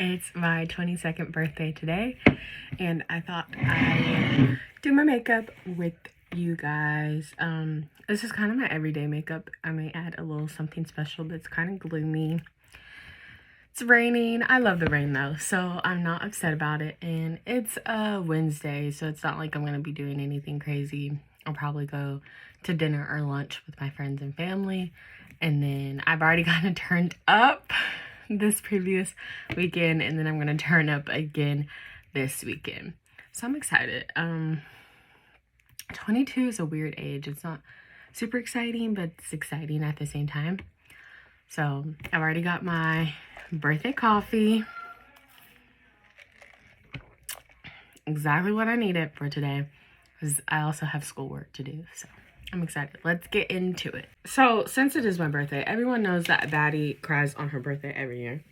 It's my 22nd birthday today, and I thought I would do my makeup with you guys. This is kind of my everyday makeup. I may add a little something special, but it's kind of gloomy. It's raining. I love the rain though, so I'm not upset about it. And it's a Wednesday, so it's not like I'm gonna be doing anything crazy. I'll probably go to dinner or lunch with my friends and family, and then I've already gotten turned up this previous weekend, and then I'm gonna turn up again this weekend. So I'm excited. 22 is a weird age. It's not super exciting, but it's exciting at the same time. So I've already got my birthday coffee. Exactly what I needed for today, because I also have schoolwork to do. So I'm excited. Let's get into it. So since it is my birthday, everyone knows that a baddie cries on her birthday every year.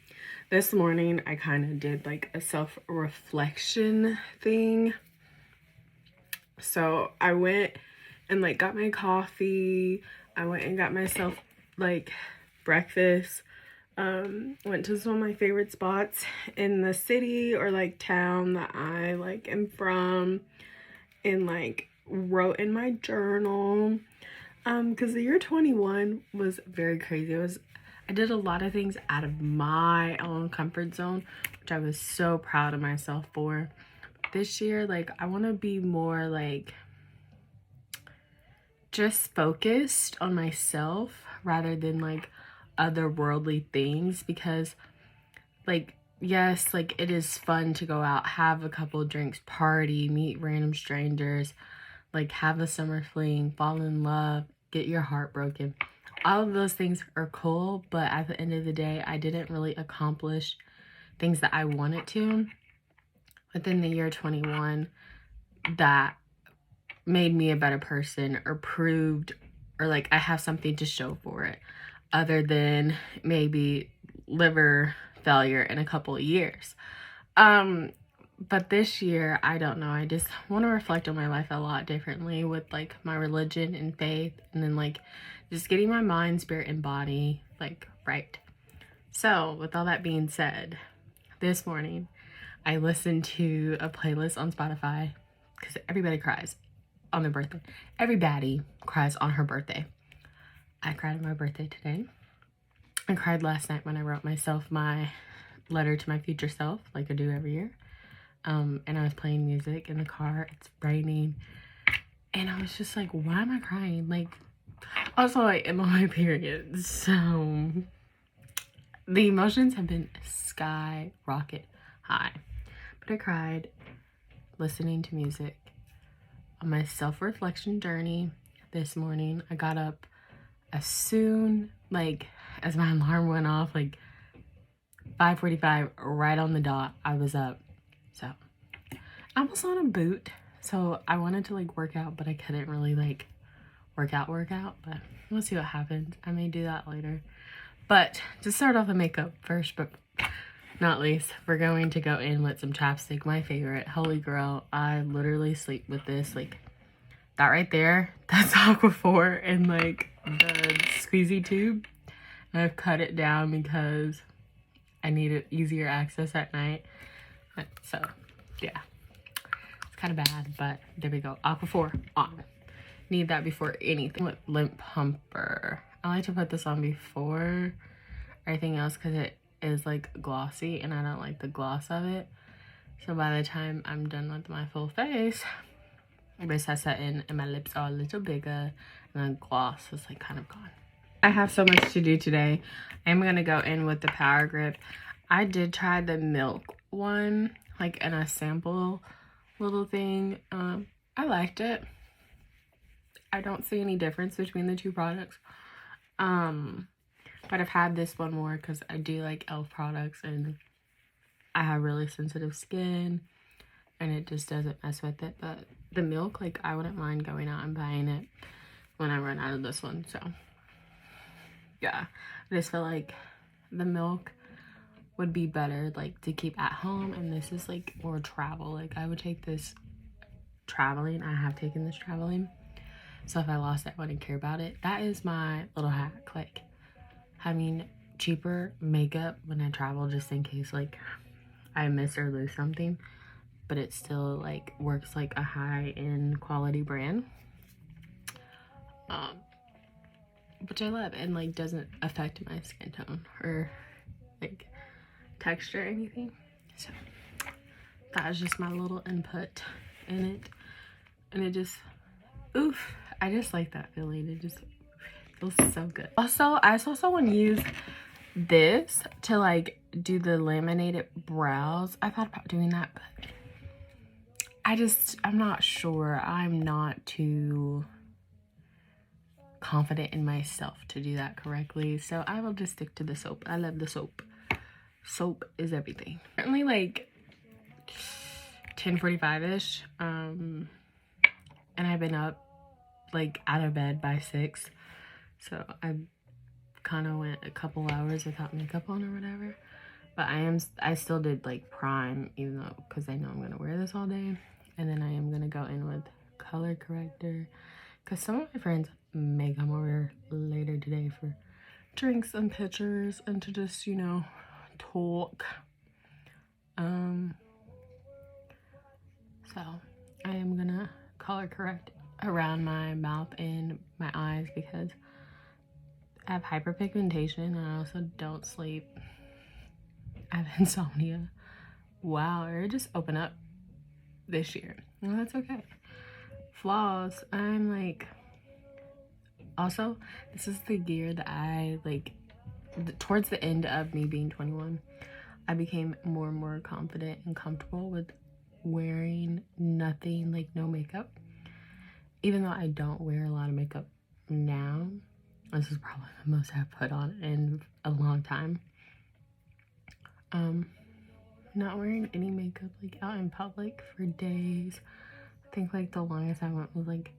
This morning, I kind of did like a self-reflection thing. So I went and like got my coffee. I went and got myself like breakfast. Went to some of my favorite spots in the city or like town that I like am from, and like wrote in my journal. Because the year 21 was very crazy. I did a lot of things out of my own comfort zone, which I was so proud of myself for. This year, like, I want to be more like just focused on myself rather than like otherworldly things, because like, yes, like it is fun to go out, have a couple drinks, party, meet random strangers, like have a summer fling, fall in love, get your heart broken. All of those things are cool, but at the end of the day, I didn't really accomplish things that I wanted to within the year 21 that made me a better person or proved, or like I have something to show for it, other than maybe liver failure in a couple of years. But this year, I don't know, I just want to reflect on my life a lot differently with like my religion and faith, and then like just getting my mind, spirit, and body like right. So with all that being said, this morning I listened to a playlist on Spotify, because everybody cries on their birthday. Everybody cries on her birthday. I cried on my birthday today. I cried last night when I wrote myself my letter to my future self, like I do every year. And I was playing music in the car. It's raining, and I was just like, why am I crying? Like, also I am on my period, so the emotions have been skyrocket high. But I cried listening to music on my self-reflection journey this morning. I got up as soon like as my alarm went off, like 5:45, right on the dot, I was up. So I was on a boot, so I wanted to like work out, but I couldn't really like work out, but we'll see what happens. I may do that later. But to start off the makeup first, but not least, we're going to go in with some chapstick, my favorite. Holy girl, I literally sleep with this. Like, that right there, that's Aquaphor and like the squeezy tube. And I've cut it down because I needed easier access at night. So yeah, it's kind of bad, but there we go. Aquaphor on. Need that before anything. With Lip Pumper, I like to put this on before everything else because it is like glossy and I don't like the gloss of it. So by the time I'm done with my full face, this has set in and my lips are a little bigger, and the gloss is like kind of gone. I have so much to do today. I'm gonna go in with the Power Grip. I did try the Milk one, like in a sample little thing. I liked it. I don't see any difference between the two products. But I've had this one more because I do like e.l.f. products, and I have really sensitive skin and it just doesn't mess with it. But the Milk, like, I wouldn't mind going out and buying it when I run out of this one. So yeah, I just feel like the Milk would be better like to keep at home, and this is like more travel. Like, I would take this traveling. I have taken this traveling, so if I lost it, I wouldn't care about it. That is my little hack, like having cheaper makeup when I travel, just in case like I miss or lose something, but it still like works like a high-end quality brand, which I love, and like doesn't affect my skin tone or like texture or anything. So that was just my little input in it, and it just, oof, I just like that feeling. It just feels so good. Also, I saw someone use this to like do the laminated brows. I thought about doing that, but I'm not sure. I'm not too confident in myself to do that correctly, so I will just stick to the soap. I love the soap. Soap is everything. Currently like 10:45ish, and I've been up like out of bed by 6, so I kind of went a couple hours without makeup on or whatever. But I still did like prime, even though, because I know I'm gonna wear this all day. And then I am gonna go in with color corrector, because some of my friends may come over later today for drinks and pictures and to just, you know, talk. So I am gonna color correct around my mouth and my eyes because I have hyperpigmentation and I also don't sleep. I have insomnia. Wow, it just opened up this year. Well, that's okay. Flaws, I'm like, also, this is the year that I like, towards the end of me being 21, I became more and more confident and comfortable with wearing nothing, like no makeup. Even though I don't wear a lot of makeup now, this is probably the most I've put on in a long time. Not wearing any makeup like out in public for days. I think like the longest I went was like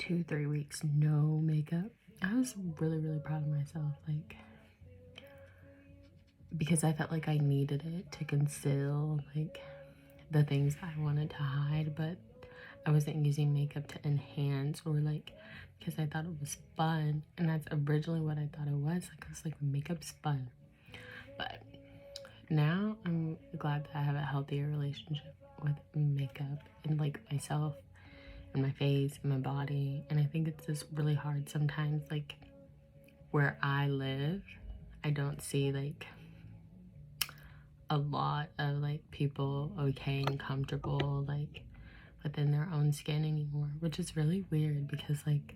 2-3 weeks no makeup. I was really proud of myself, like, because I felt like I needed it to conceal like the things I wanted to hide, but I wasn't using makeup to enhance or like because I thought it was fun, and that's originally what I thought it was. Like, I was like, makeup's fun. But now I'm glad that I have a healthier relationship with makeup and like myself and my face and my body. And I think it's just really hard sometimes, like where I live, I don't see like a lot of like people okay and comfortable like within their own skin anymore, which is really weird because like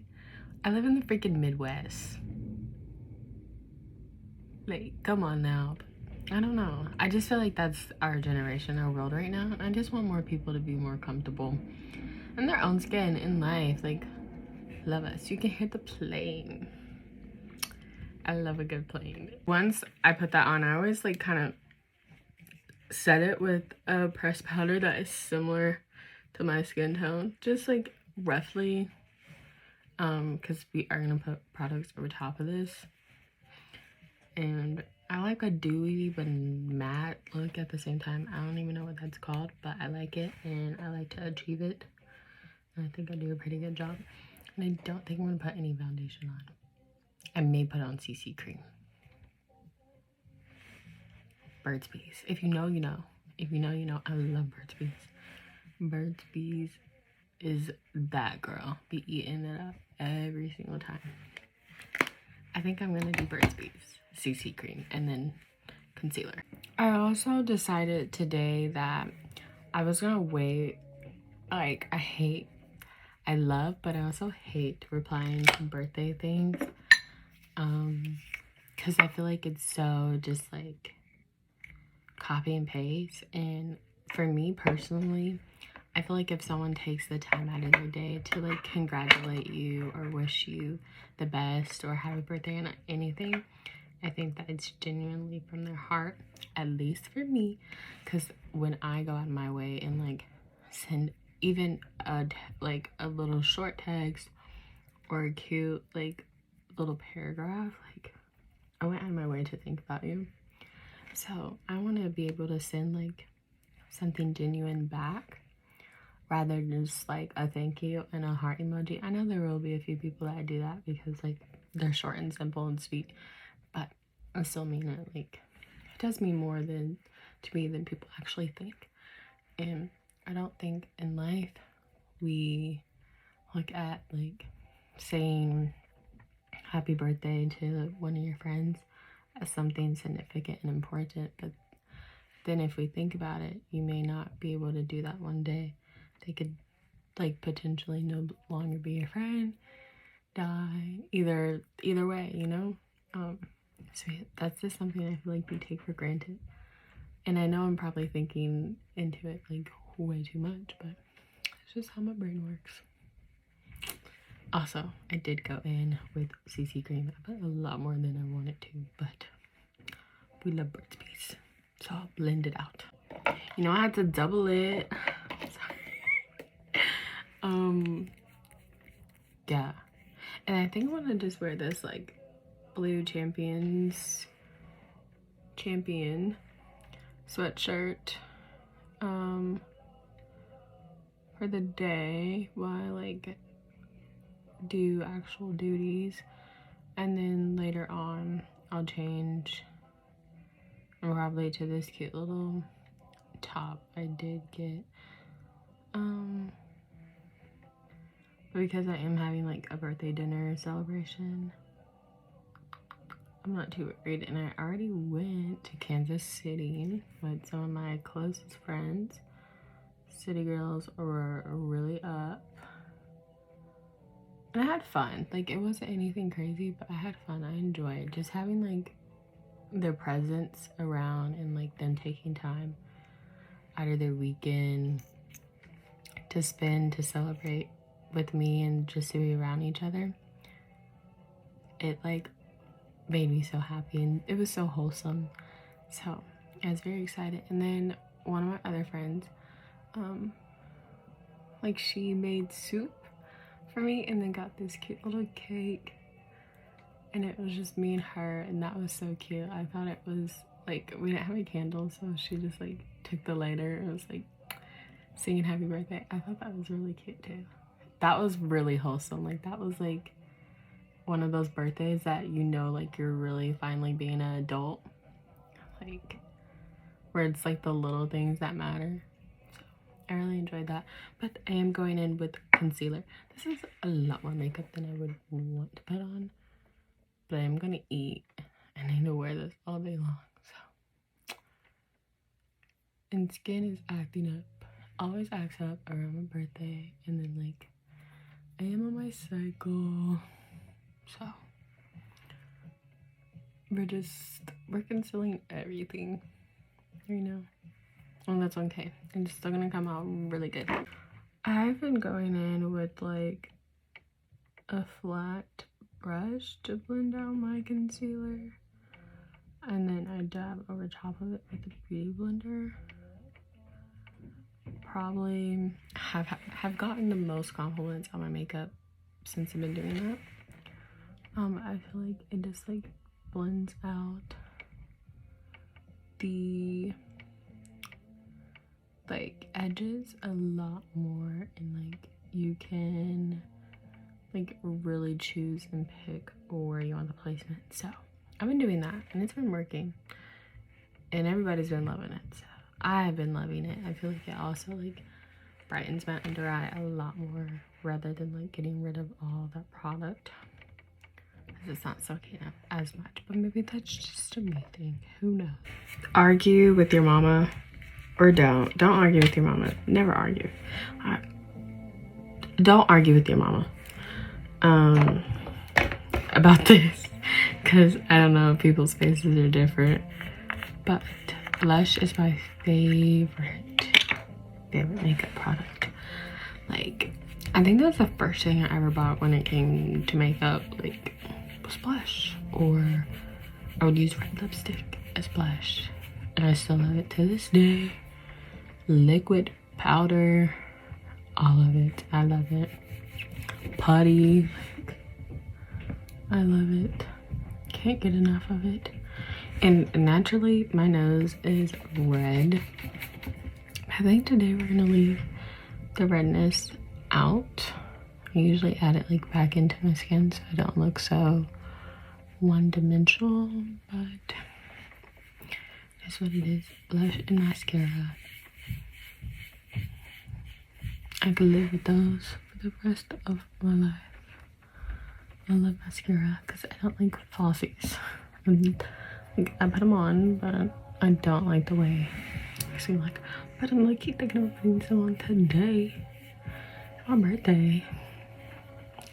I live in the freaking Midwest. Like, come on now. I don't know. I just feel like that's our generation, our world right now. I just want more people to be more comfortable in their own skin in life. Like, love us. You can hear the plane. I love a good plane. Once I put that on, I always like kind of set it with a pressed powder that is similar to my skin tone, just like roughly, because we are gonna put products over top of this. And I like a dewy but matte look at the same time. I don't even know what that's called, but I like it and I like to achieve it. And I think I do a pretty good job. And I don't think I'm gonna put any foundation on. I may put on CC cream. Burt's Bees. If you know, you know. If you know, you know. I love Burt's Bees. Burt's Bees is that girl. Be eating it up every single time. I think I'm gonna do Burt's Bees CC cream and then concealer. I also decided today that I was gonna wait. Like, I love, but I also hate replying to birthday things, because I feel like it's so just like copy and paste. And for me personally, I feel like if someone takes the time out of their day to like congratulate you or wish you the best or happy birthday and anything, I think that it's genuinely from their heart, at least for me. Because when I go out of my way and like send even a little short text or a cute like little paragraph, like I went out of my way to think about you. So I want to be able to send like something genuine back rather than just like a thank you and a heart emoji. I know there will be a few people that do that because like they're short and simple and sweet, but I still mean it like does mean more than to me than people actually think. And I don't think in life we look at like saying happy birthday to one of your friends as something significant and important, but then if we think about it, you may not be able to do that one day. They could like potentially no longer be your friend, die, either way, you know. So yeah, that's just something I feel like we take for granted, and I know I'm probably thinking into it like way too much, but it's just how my brain works. Also, I did go in with CC cream. I put a lot more than I wanted to, but we love Burt's Bees, so I'll blend it out. You know, I had to double it. Yeah, and I think I want to just wear this like blue champion sweatshirt for the day while I like do actual duties, and then later on I'll change probably to this cute little top I did get because I am having like a birthday dinner celebration. I'm not too worried, and I already went to Kansas City with some of my closest friends. City girls were really up, and I had fun. Like, it wasn't anything crazy, but I had fun. I enjoyed just having like their presence around and like them taking time out of their weekend to spend to celebrate with me and just to be around each other. It like made me so happy, and it was so wholesome. So I was very excited. And then one of my other friends, like she made soup for me and then got this cute little cake, and it was just me and her, and that was so cute. I thought it was like, we didn't have a candle, so she just like took the lighter and was like singing happy birthday. I thought that was really cute too. That was really wholesome. Like, that was like one of those birthdays that, you know, like you're really finally being an adult, like where it's like the little things that matter. So I really enjoyed that. But I am going in with concealer. This is a lot more makeup than I would want to put on, but I'm gonna eat and I need to wear this all day long. So, and skin is acting up. Always acts up around my birthday, and then like I am on my cycle. So we're concealing everything, you know, and that's okay. And it's still gonna come out really good. I've been going in with like a flat brush to blend out my concealer, and then I dab over top of it with a beauty blender. Probably have gotten the most compliments on my makeup since I've been doing that. I feel like it just like blends out the like edges a lot more, and like you can like really choose and pick where you want the placement. So I've been doing that, and it's been working, and everybody's been loving it. So I've been loving it. I feel like it also like brightens my under eye a lot more, rather than like getting rid of all that product, because it's not soaking up as much. But maybe that's just a me thing, who knows. Argue with your mama, or don't argue with your mama. Never argue. Don't argue with your mama about this, because I don't know, people's faces are different, but blush is my favorite makeup product. Like, I think that's the first thing I ever bought when it came to makeup, like, was blush. Or I would use red lipstick as blush, and I still love it to this day. Liquid, powder, all of it. I love it. Putty, like, I love it. Can't get enough of it. And naturally my nose is red. I think today we're gonna leave the redness out. I usually add it like back into my skin so I don't look so one-dimensional, but That's what it is. Blush and mascara. I could live with those for the rest of my life. I love mascara because I don't like falsies. Like, I put them on, but I don't like the way I seem like. But I'm like, keep thinking about putting some on today. It's my birthday.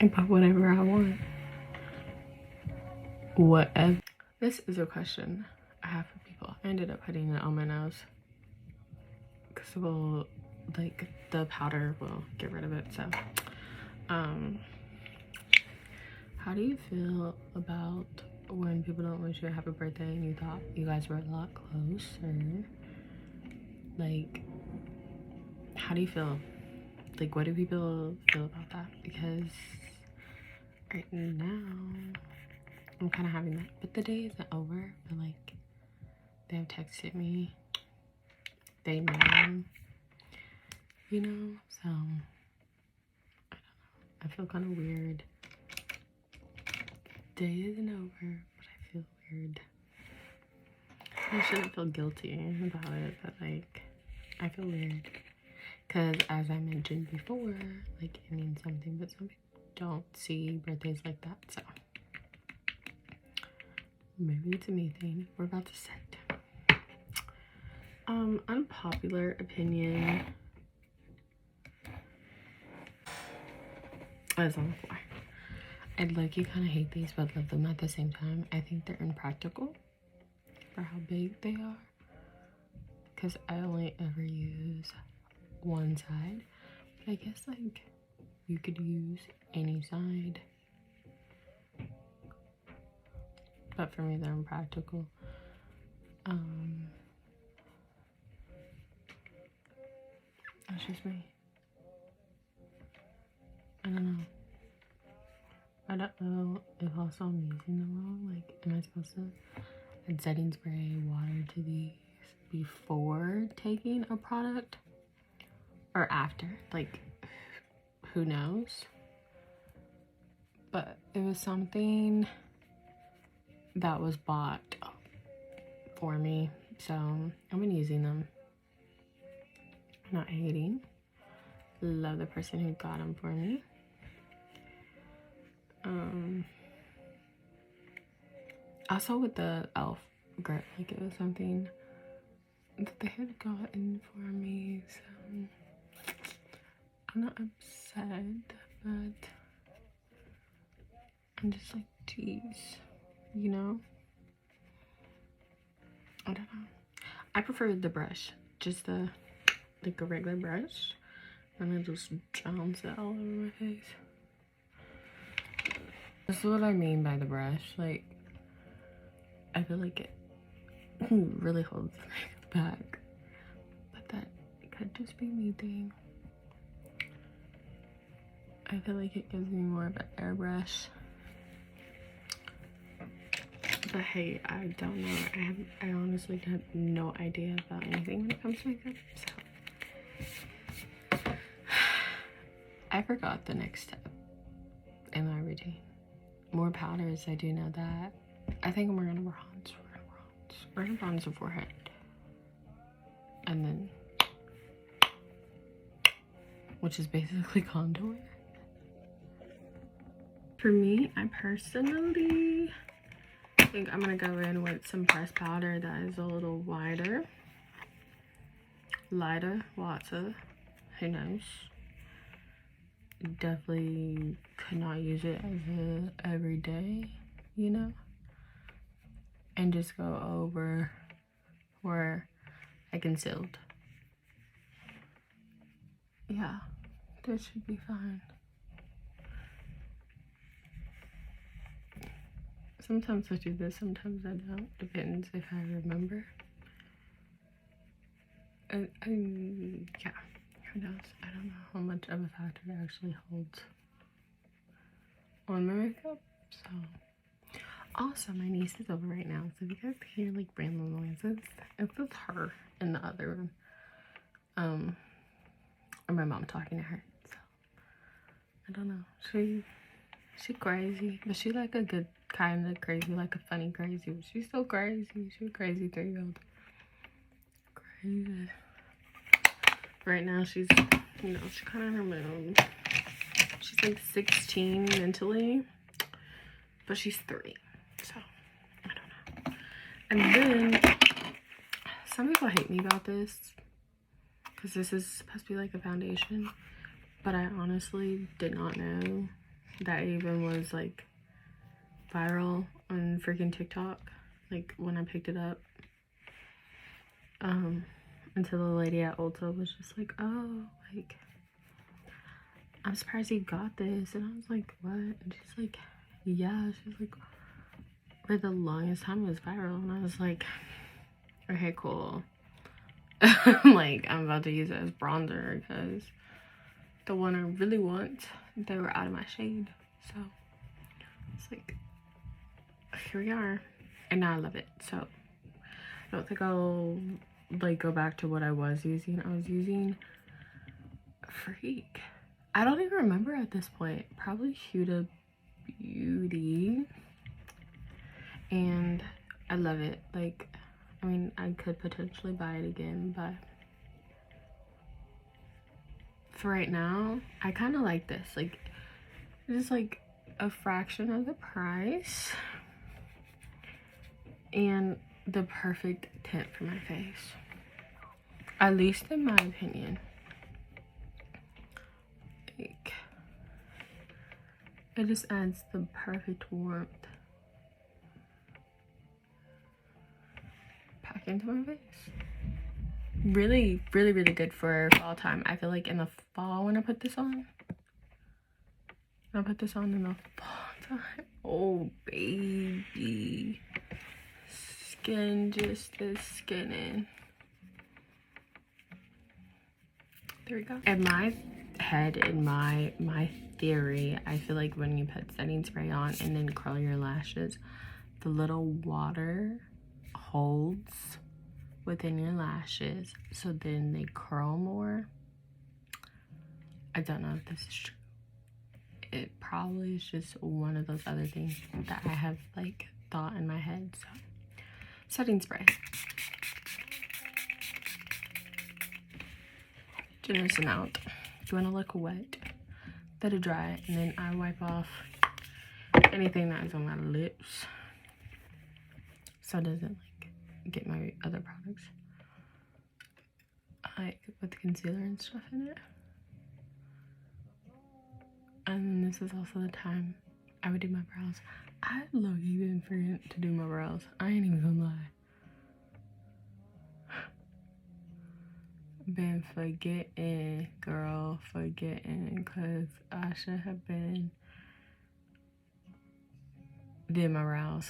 I put whatever I want. Whatever. This is a question I have for people. I ended up putting it on my nose because it will, like, the powder will get rid of it. So, how do you feel about when people don't wish you a happy birthday and you thought you guys were a lot closer? Like, how do you feel? Like, what do people feel about that? Because right now I'm kind of having that, but the day isn't over. But like, they have texted me, they know, you know, so I don't know. I feel kind of weird. Day isn't over, but I feel weird. I shouldn't feel guilty about it, but like, I feel weird because, as I mentioned before, like, it means something, but some people don't see birthdays like that. So maybe it's a me thing. We're about to set. Unpopular opinion. As on the floor. I low-key kind of hate these, but love them at the same time. I think they're impractical for how big they are, because I only ever use one side. But I guess like you could use any side, but for me they're impractical. That's just me. I don't know. I don't know if also I'm using them wrong. Like, am I supposed to add setting spray, water to these before taking a product or after? Like, who knows? But it was something that was bought for me, so I've been using them. Not hating. Love the person who got them for me. Also with the elf grip, like, it was something that they had gotten for me, so I'm not upset, but I'm just like, geez, you know? I don't know. I prefer the brush, just the, like, a regular brush, and it just drowns it all over my face. This is what I mean by the brush. Like, I feel like it really holds the makeup back, but that could just be me thing. I feel like it gives me more of an airbrush. But hey, I don't know. I honestly have no idea about anything when it comes to makeup. So I forgot the next step in my routine. More powders, I do know that. I think we're gonna bronze. We're gonna bronze the forehead. And then, which is basically contour. For me, I personally think I'm gonna go in with some pressed powder that is a little wider. Lighter, lots of, who knows. Definitely could not use it as a everyday, you know, and just go over where I concealed. Yeah, that should be fine. Sometimes I do this, sometimes I don't. Depends if I remember. And yeah, who knows? I don't know how much of a factor it actually holds on my makeup. So, also, my niece is over right now, so if you guys hear like random noises, it's with her in the other room. Or my mom talking to her. So I don't know. She crazy, but she like a good kind of crazy, like a funny crazy. But she's so crazy. She's a crazy 3-year-old. Jesus. Right now she's, you know, she's kind of in her mood. She's like 16 mentally, but she's 3. So, I don't know. And then, some people hate me about this, because this is supposed to be like a foundation, but I honestly did not know that it even was like viral on freaking TikTok, like when I picked it up. Until the lady at Ulta was just like, oh, like, I'm surprised you got this. And I was like, what? And she's like, yeah. She's like, for the longest time it was viral. And I was like, okay, cool. Like, I'm about to use it as bronzer because the one I really want, they were out of my shade. So it's like, here we are. And now I love it. So I don't think I'll like go back to what I was using. I was using Freak. I don't even remember at this point. Probably Huda Beauty. And I love it. Like, I mean, I could potentially buy it again, but for right now, I kind of like this. Like, it's like a fraction of the price and the perfect tint for my face, at least in my opinion. Like, it just adds the perfect warmth back into my face. Really, really, really good for fall time. I feel like in the fall when I put this on, in the fall time. Oh baby, skin, just the skin in. There we go. In my head, in my theory, I feel like when you put setting spray on and then curl your lashes, the little water holds within your lashes, so then they curl more. I don't know if this is true. It probably is just one of those other things that I have like thought in my head. So, setting spray. Generous amount. You want to look wet, let it dry, and then I wipe off anything that is on my lips so it doesn't like get my other products, like with concealer and stuff in it. And this is also the time I would do my brows. I've low-key been forgetting to do my brows. I ain't even gonna lie. Been forgetting, girl, forgetting, because I should have been did my brows.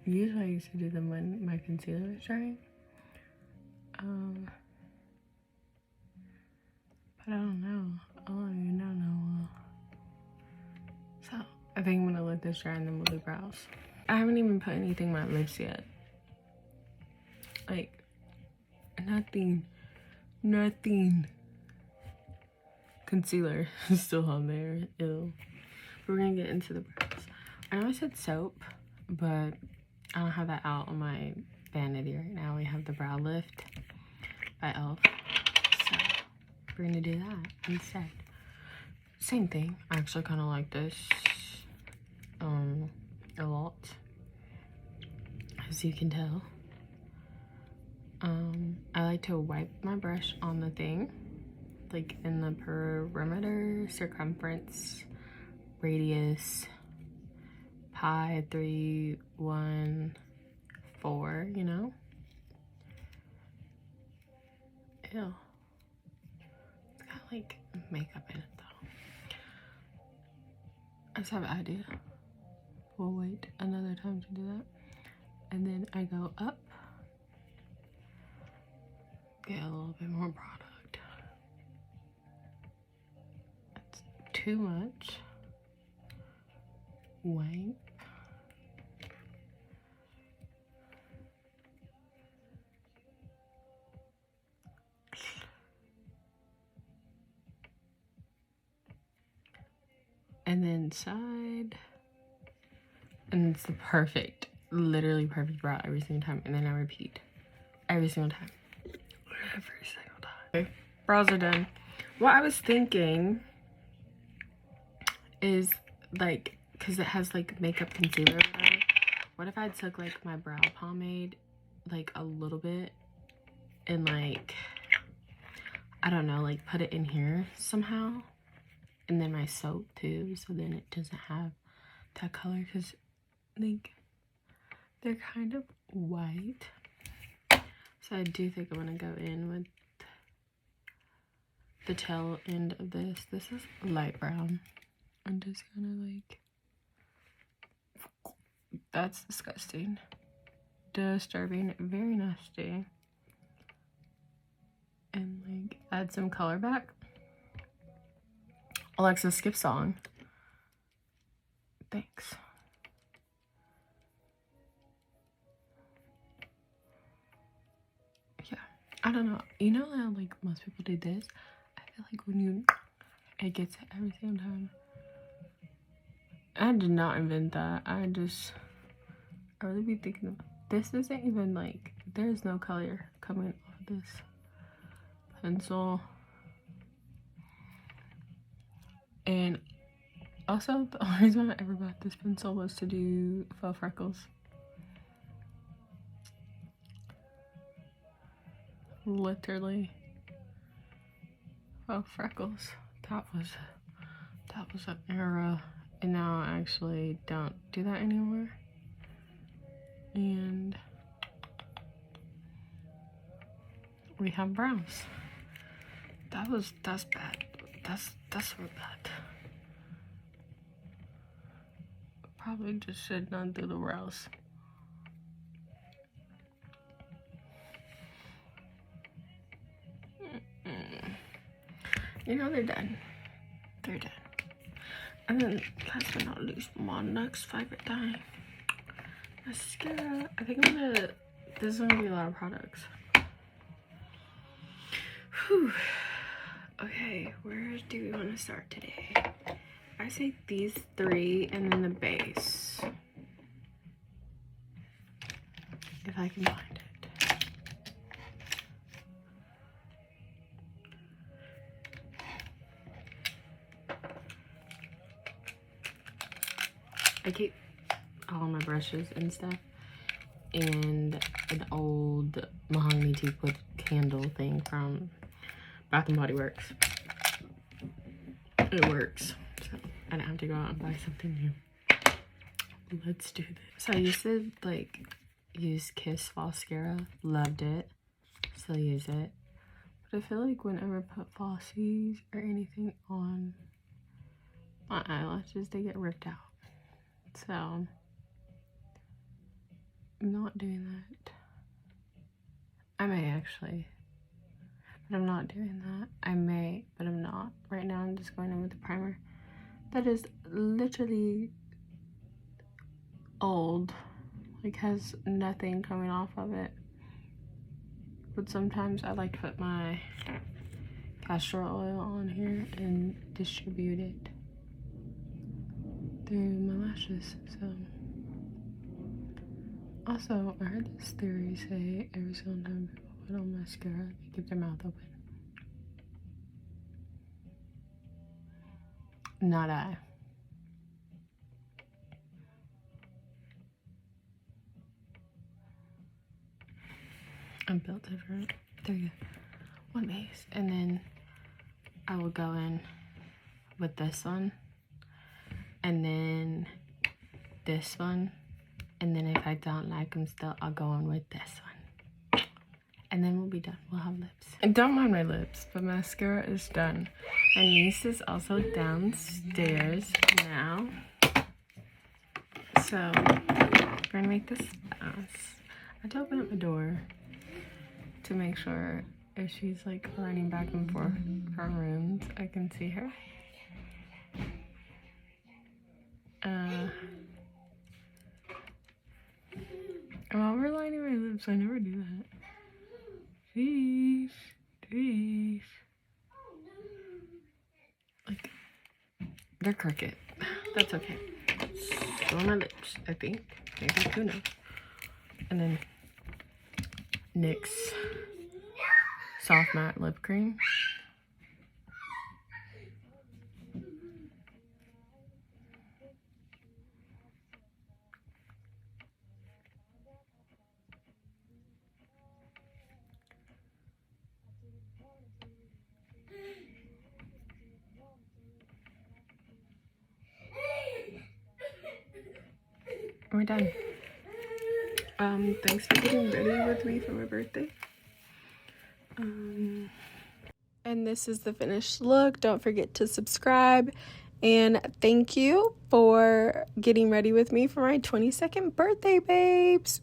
Usually I used to do them when my concealer was drying. But I don't know. I don't even know no more. So I think I'm gonna let this dry and then we'll do brows. I haven't even put anything on my lips yet. Like, nothing. Concealer is still on there. Ew. We're gonna get into the brows. I know I said soap, but I don't have that out on my vanity right now. We have the Brow Lift by e.l.f. So we're gonna do that instead. Same thing. I actually kind of like this a lot, as you can tell. I like to wipe my brush on the thing, like in the perimeter, circumference, radius, pi 3, 1, 4, you know? Ew. It's got like makeup in it though. I just have an idea. We'll wait another time to do that. And then I go up. Get a little bit more product. That's too much. Wipe. And then side. And it's the perfect, literally perfect brow every single time. And then I repeat every single time. brows are done. What I was thinking is like, because it has like makeup concealer or whatever, what if I took like my brow pomade like a little bit and like, I don't know, like put it in here somehow, and then my soap too, so then it doesn't have that color, because like they're kind of white. So I do think I'm gonna go in with the tail end of this. This is light brown. I'm just gonna like, that's disgusting, disturbing, very nasty. And like add some color back. Alexa, skip song. Thanks. Yeah, I don't know. You know how like most people do this? I feel like when it gets it every single time. I did not invent that. I really be thinking about this. Isn't even like, there's no color coming off this pencil. And also, the only reason I ever bought this pencil was to do faux freckles. Literally faux freckles. That was an era, and now I actually don't do that anymore. And we have brows. That's bad. That's real bad. Probably just should not do the brows. You know, they're done. They're done. And then last but not least, my next favorite thing, mascara. I think this is gonna be a lot of products. Whew. Okay, where do we want to start today? I say these three and then the base, if I can find it. I keep all my brushes and stuff and an old mahogany teakwood candle thing from Bath and Body Works. It works, so I don't have to go out and buy something new. Let's do this. So I used to like use Kiss Mascara, loved it, still use it, but I feel like whenever I put flossies or anything on my eyelashes, they get ripped out. So I'm not doing that. I may actually, but I'm not doing that. I may, but I'm not. Right now I'm just going in with the primer that is literally old, like has nothing coming off of it. But sometimes I like to put my castor oil on here and distribute it through my lashes. So also, I heard this theory say every single time people put on mascara, they keep their mouth open. Not I. I'm built different. There you go. One base. And then I will go in with this one. And then this one. And then if I don't like them still, I'll go on with this one. And then we'll be done. We'll have lips. And don't mind my lips, but mascara is done. My niece is also downstairs now. So, we're gonna make this fast. I had to open up the door to make sure if she's like running back and forth from rooms, I can see her. I'm overlining my lips. I never do that. Jeez. Like, they're crooked. That's okay. So my lips, I think. Maybe, who knows. And then NYX Soft Matte Lip Cream. we're done. Thanks for getting ready with me for my birthday. And this is the finished look. Don't forget to subscribe. And thank you for getting ready with me for my 22nd birthday, babes.